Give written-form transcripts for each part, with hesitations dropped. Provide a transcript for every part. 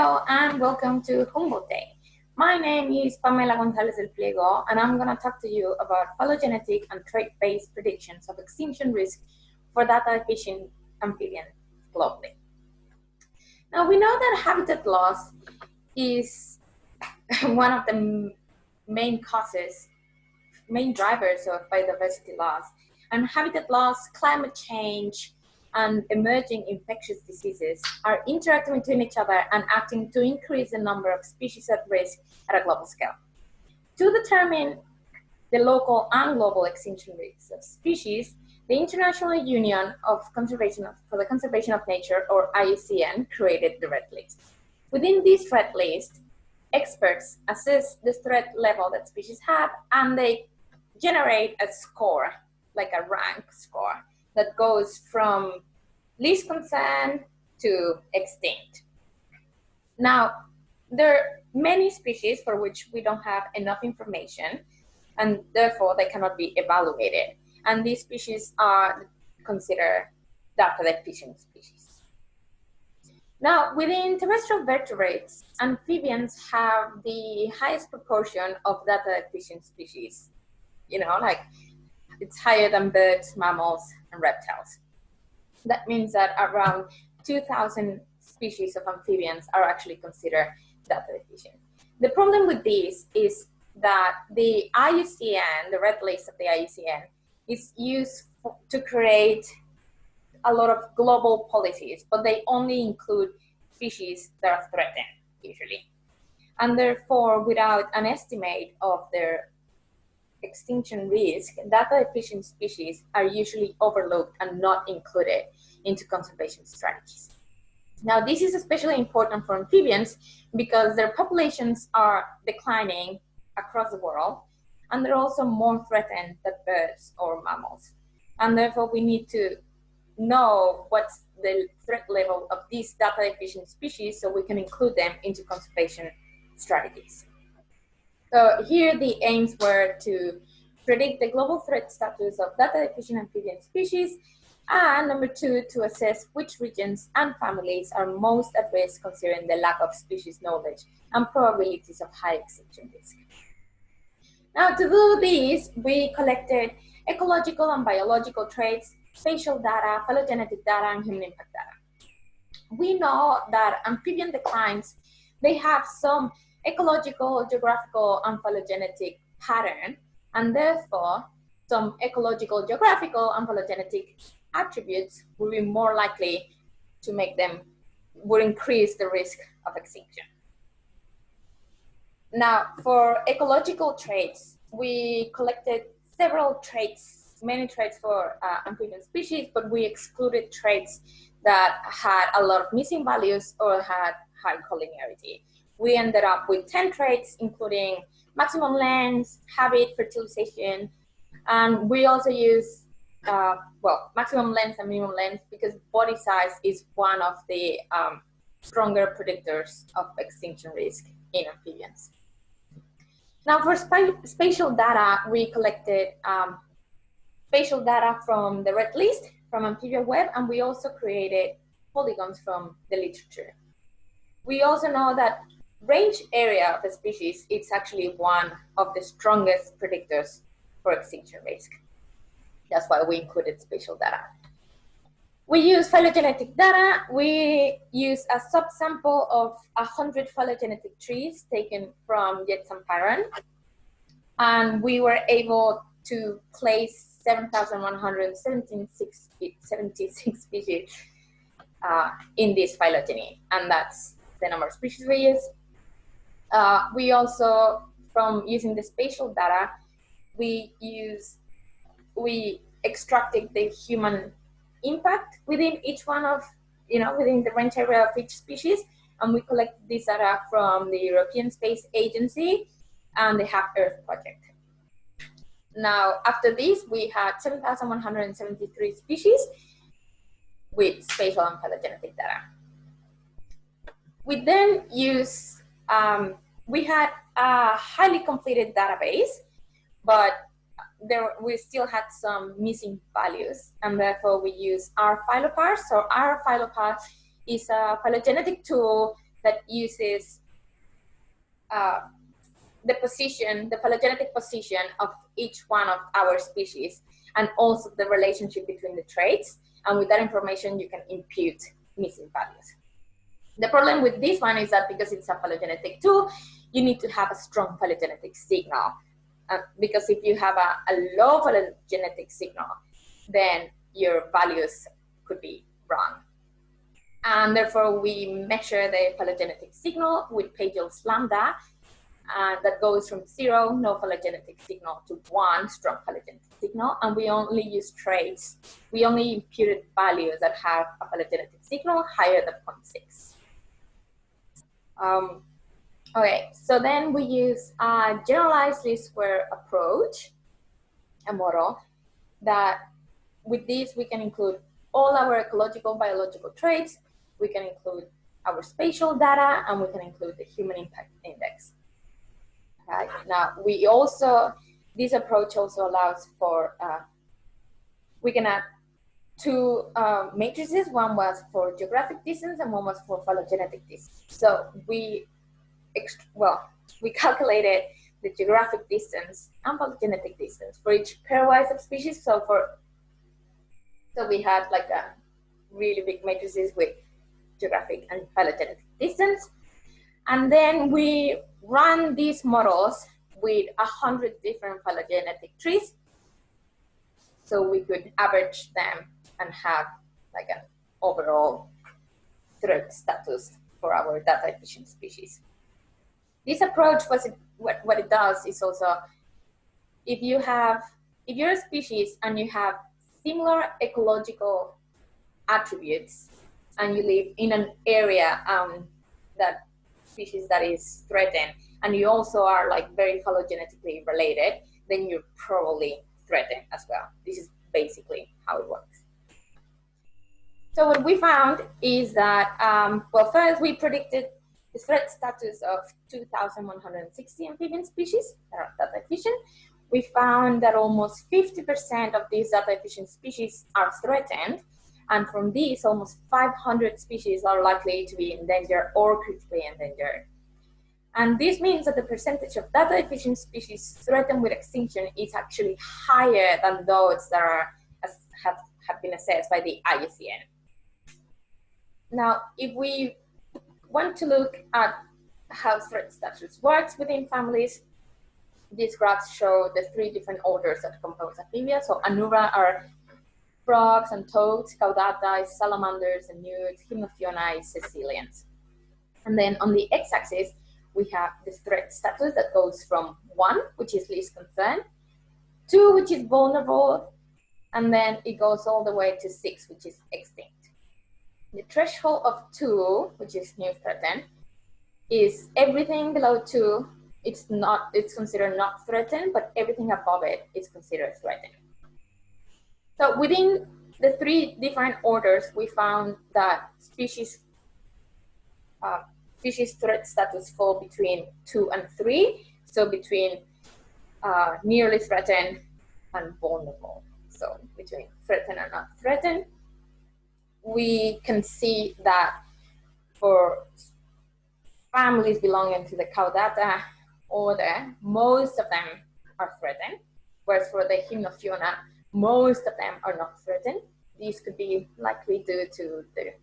Hello and welcome to Humboldt Day. My name is Pamela Gonzalez del Pliego and I'm going to talk to you about phylogenetic and trait-based predictions of extinction risk for data-efficient amphibians globally. Now we know that habitat loss is one of the main drivers of biodiversity loss, and habitat loss, climate change, and emerging infectious diseases are interacting between each other and acting to increase the number of species at risk at a global scale. To determine the local and global extinction risks of species, the International Union for the Conservation of Nature, or IUCN, created the Red List. Within this Red List, experts assess the threat level that species have, and they generate a score, like a rank score, that goes from least concern to extinct. Now, there are many species for which we don't have enough information, and therefore they cannot be evaluated. And these species are considered data-deficient species. Now, within terrestrial vertebrates, amphibians have the highest proportion of data-deficient species. Like it's higher than birds, mammals, and reptiles. That means that around 2,000 species of amphibians are actually considered data-deficient. The problem with this is that the IUCN, the Red List of the IUCN, is used to create a lot of global policies, but they only include species that are threatened, usually. And therefore, without an estimate of their extinction risk, data-efficient species are usually overlooked and not included into conservation strategies. Now, this is especially important for amphibians because their populations are declining across the world, and they're also more threatened than birds or mammals. And therefore, we need to know what's the threat level of these data-efficient species so we can include them into conservation strategies. So here the aims were to predict the global threat status of data-efficient amphibian species, and number two, to assess which regions and families are most at risk considering the lack of species knowledge and probabilities of high extinction risk. Now, to do this, we collected ecological and biological traits, spatial data, phylogenetic data, and human impact data. We know that amphibian declines, they have some ecological, geographical, and phylogenetic pattern, and therefore some ecological, geographical, and phylogenetic attributes will be more likely to would increase the risk of extinction. Now, for ecological traits, we collected several traits, many traits for amphibian species, but we excluded traits that had a lot of missing values or had high collinearity. We ended up with 10 traits, including maximum length, habit, fertilization, and we also use, maximum length and minimum length because body size is one of the stronger predictors of extinction risk in amphibians. Now, for spatial data, we collected spatial data from the Red List, from Amphibian Web, and we also created polygons from the literature. We also know that range area of a species is actually one of the strongest predictors for extinction risk. That's why we included spatial data. We use phylogenetic data. We use a subsample of 100 phylogenetic trees taken from Jetsampiron, and we were able to place 7,176 species in this phylogeny, and that's the number of species we use. We also, from using the spatial data, we extracted the human impact within each one of, within the range area of each species, and we collected this data from the European Space Agency and the Half Earth Project. Now, after this, we had 7,173 species with spatial and phylogenetic data. We then use, we had a highly completed database, but we still had some missing values, and therefore we use R-Phylopars. So R-Phylopars is a phylogenetic tool that uses the position, the phylogenetic position of each one of our species, and also the relationship between the traits. And with that information, you can impute missing values. The problem with this one is that because it's a phylogenetic tool, you need to have a strong phylogenetic signal. Because if you have a low phylogenetic signal, then your values could be wrong. And therefore, we measure the phylogenetic signal with Pagel's lambda, that goes from 0, no phylogenetic signal, to 1, strong phylogenetic signal. And we only use traits. We only imputed values that have a phylogenetic signal higher than 0.6. Okay, so then we use a generalized least square approach, a model that with this we can include all our ecological biological traits, we can include our spatial data, and we can include the human impact index. Right? Now, we also, this approach also allows for, we can add two matrices. One was for geographic distance and one was for phylogenetic distance. So we calculated the geographic distance and phylogenetic distance for each pairwise of species. So we had like a really big matrices with geographic and phylogenetic distance. And then we run these models with 100 different phylogenetic trees. So we could average them and have like an overall threat status for our data-efficient species. This approach, what it does is also, if you're a species and you have similar ecological attributes and you live in an area that species that is threatened, and you also are like very phylogenetically related, then you're probably threatened as well. This is basically how it works. So what we found is that, well, first we predicted the threat status of 2,160 amphibian species that are data efficient. We found that almost 50% of these data efficient species are threatened. And from these, almost 500 species are likely to be endangered or critically endangered. And this means that the percentage of data efficient species threatened with extinction is actually higher than those that have been assessed by the IUCN. Now, if we want to look at how threat status works within families, these graphs show the 3 different orders that compose amphibia. So Anura are frogs and toads, Caudata is salamanders and newts, Hypnophiona is caecilians. And then on the x-axis, we have the threat status that goes from 1, which is least concern, 2, which is vulnerable, and then it goes all the way to 6, which is extinct. The threshold of 2, which is new threatened, is everything below 2, it's considered not threatened, but everything above it is considered threatened. So within the 3 different orders, we found that species threat status fall between 2 and 3, so between nearly threatened and vulnerable. So between threatened and not threatened. We can see that for families belonging to the Caudata order, most of them are threatened, whereas for the Hypnophiona, most of them are not threatened. These could be likely due to the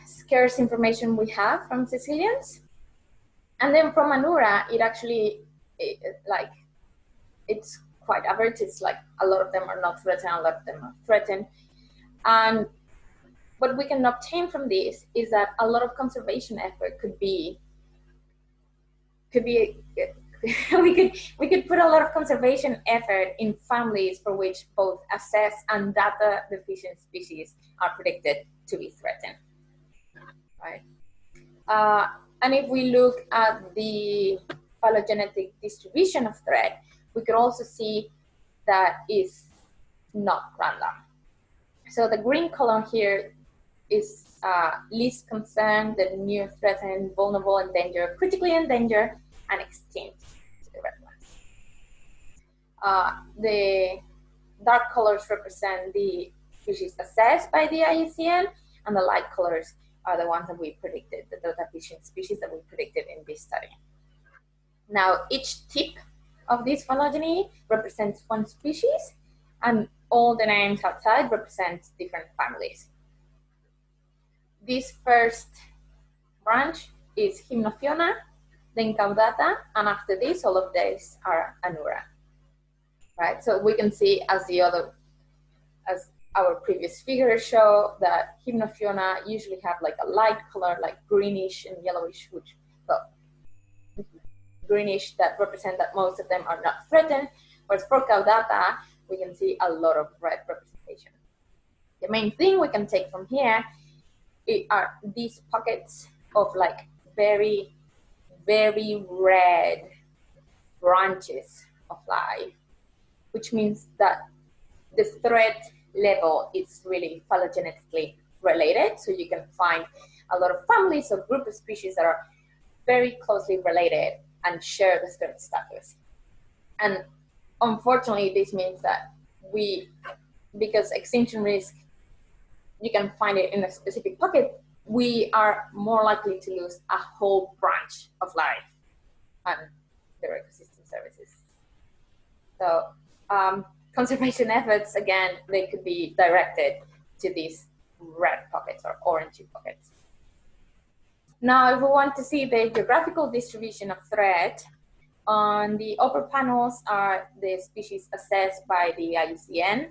scarce information we have from caecilians. And then from Anura, it actually, it's quite average. It's like a lot of them are not threatened, a lot of them are threatened. And what we can obtain from this is that a lot of conservation effort could be we could put a lot of conservation effort in families for which both assessed and data deficient species are predicted to be threatened, right? And if we look at the phylogenetic distribution of threat, we could also see that is not random. So the green column here is least concern, the near threatened, vulnerable, endangered, critically endangered, and extinct, the red ones. The dark colors represent the species assessed by the IUCN, and the light colors are the ones that we predicted, the data-deficient species that we predicted in this study. Now, each tip of this phylogeny represents one species, and all the names outside represent different families. This first branch is Hymenophiona, then Caudata, and after this, all of these are Anura. Right, so we can see as our previous figures show that Hymenophiona usually have like a light color, like greenish and yellowish, which, well, greenish that represent that most of them are not threatened, whereas for Caudata, we can see a lot of red representation. The main thing we can take from here are these pockets of like very, very red branches of life, which means that the threat level is really phylogenetically related. So you can find a lot of families or group of species that are very closely related and share the threat status. And unfortunately, this means that because extinction risk, you can find it in a specific pocket, we are more likely to lose a whole branch of life and their ecosystem services. So conservation efforts, again, they could be directed to these red pockets or orangey pockets. Now, if we want to see the geographical distribution of threat, on the upper panels are the species assessed by the IUCN,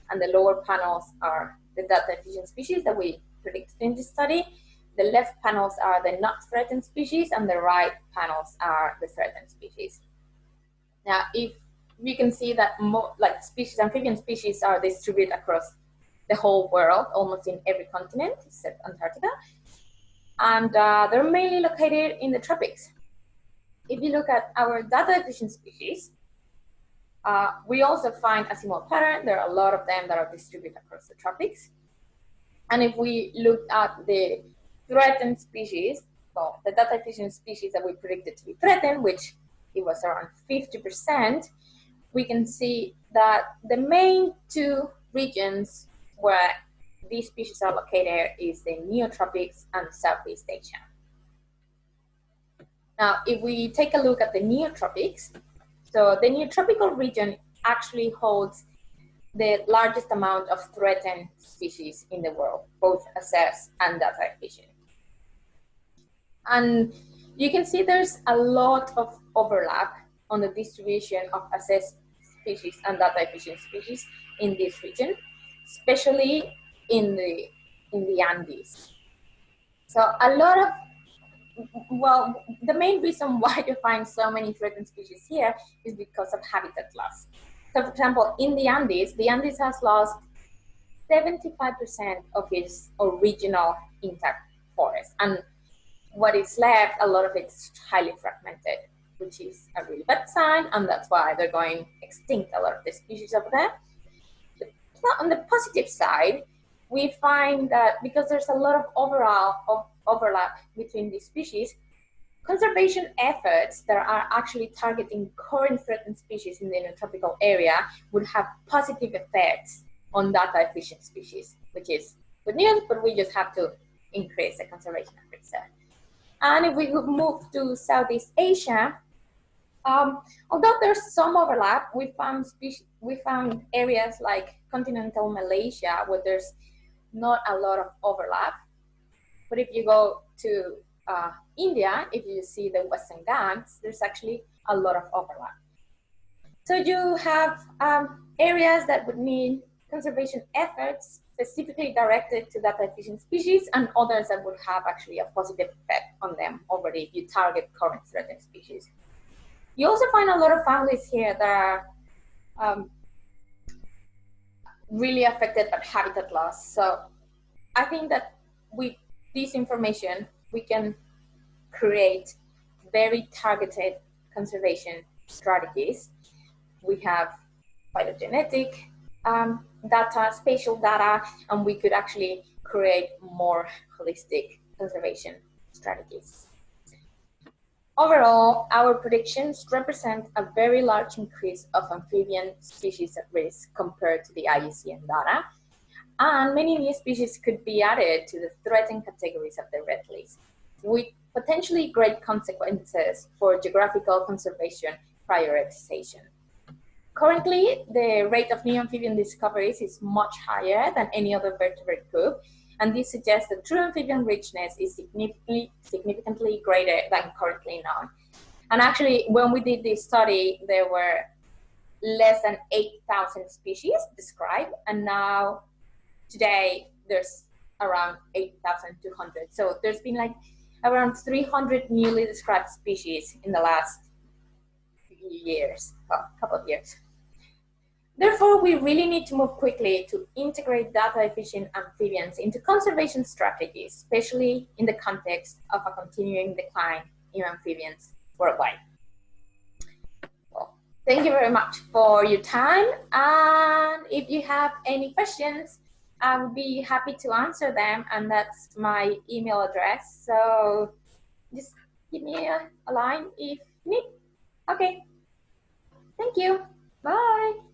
and the lower panels are the data-deficient species that we predicted in this study. The left panels are the not threatened species, and the right panels are the threatened species. Now, if we can see that like species, amphibian species are distributed across the whole world, almost in every continent except Antarctica, and they're mainly located in the tropics. If you look at our data-deficient species, we also find a similar pattern. There are a lot of them that are distributed across the tropics. And if we look at the threatened species, well, the data-deficient species that we predicted to be threatened, which it was around 50%, we can see that the main two regions where these species are located is the Neotropics and Southeast Asia. Now, if we take a look at the Neotropics, so the Neotropical region actually holds the largest amount of threatened species in the world, both assessed and data-deficient. And you can see there's a lot of overlap on the distribution of assessed species and data-deficient species in this region, especially in the Andes. So a lot of, well, the main reason why you find so many threatened species here is because of habitat loss. So for example, in the Andes has lost 75% of its original intact forest. And what is left, a lot of it's highly fragmented, which is a really bad sign, and that's why they're going extinct, a lot of the species over there. But on the positive side, we find that because there's a lot of overlap between these species, conservation efforts that are actually targeting current threatened species in the Neotropical area would have positive effects on data-deficient species, which is good news, but we just have to increase the conservation efforts there. And if we move to Southeast Asia, although there's some overlap, we found areas like continental Malaysia where there's not a lot of overlap. But if you go to India, if you see the Western Ghats, there's actually a lot of overlap. So you have areas that would need conservation efforts specifically directed to data-deficient species, and others that would have actually a positive effect on them already if you target current threatened species. You also find a lot of families here that are really affected by habitat loss. So I think that with this information, we can create very targeted conservation strategies. We have phylogenetic data, spatial data, and we could actually create more holistic conservation strategies. Overall, our predictions represent a very large increase of amphibian species at risk compared to the IUCN data. and many new species could be added to the threatened categories of the red list, with potentially great consequences for geographical conservation prioritization. Currently, the rate of new amphibian discoveries is much higher than any other vertebrate group, and this suggests that true amphibian richness is significantly greater than currently known. And actually, when we did this study, there were less than 8,000 species described, and now today there's around 8,200. So there's been like around 300 newly described species in the last years, well, couple of years. Therefore, we really need to move quickly to integrate data-efficient amphibians into conservation strategies, especially in the context of a continuing decline in amphibians worldwide. Well, thank you very much for your time. And if you have any questions, I would be happy to answer them. And that's my email address. So just give me a line if you need. Okay. Thank you. Bye.